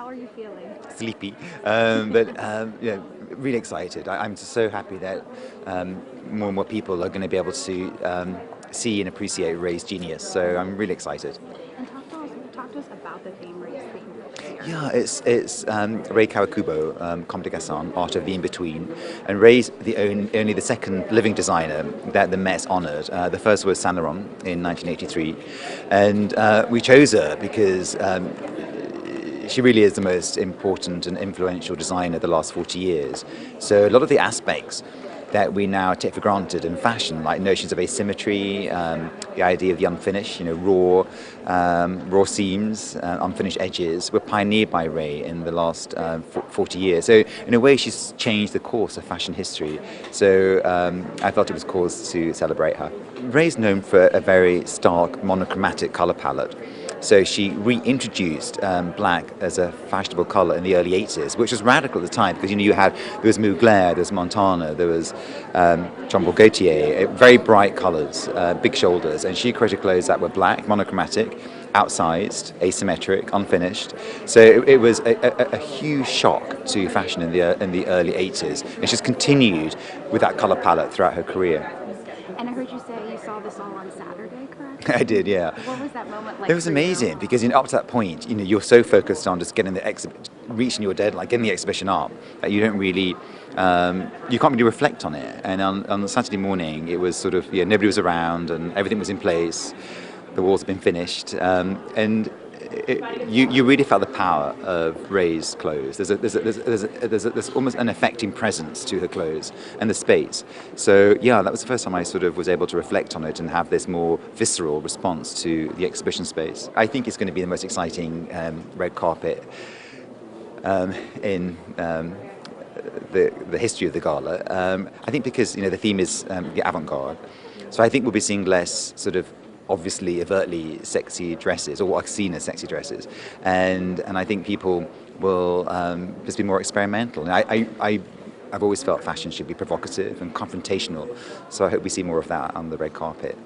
are you feeling? Sleepy, really excited. I'm so happy that more and more people are going to be able to see and appreciate Ray's genius. So I'm really excited. And talk to us about the theme Ray's theme this year. Yeah, it's Ray Kawakubo, Comme des Garçons, Art of the In-Between. And Ray's only the second living designer that the Met's honoured. The first was Saint Laurent in 1983. And we chose her because she really is the most important and influential designer of the last 40 years. So a lot of the aspects that we now take for granted in fashion, like notions of asymmetry, the idea of the unfinished, raw seams, unfinished edges, were pioneered by Ray in the last 40 years. So in a way, she's changed the course of fashion history. So I felt it was cause to celebrate her. Ray's known for a very stark, monochromatic colour palette. So she reintroduced black as a fashionable colour in the early 80s, which was radical at the time because there was Mugler, there was Montana, there was Jean Paul Gaultier, very bright colours, big shoulders, and she created clothes that were black, monochromatic, outsized, asymmetric, unfinished. So it was a huge shock to fashion in the early 80s, and she's continued with that colour palette throughout her career. And I heard you say you saw this all on Saturday, correct? I did, yeah. What was that moment like? It was amazing because up to that point, you're so focused on just getting reaching your deadline, getting the exhibition up, that you don't really, you can't really reflect on it. And on Saturday morning, it was sort of, nobody was around and everything was in place. The walls had been finished, and you really felt the power of Ray's clothes. There's almost an affecting presence to her clothes and the space. So yeah, that was the first time I sort of was able to reflect on it and have this more visceral response to the exhibition space. I think it's going to be the most exciting red carpet in the history of the Gala. I think because the theme is the avant garde, so I think we'll be seeing less sort of obviously overtly sexy dresses, or what are seen as sexy dresses, and I think people will just be more experimental. And I've always felt fashion should be provocative and confrontational, so I hope we see more of that on the red carpet.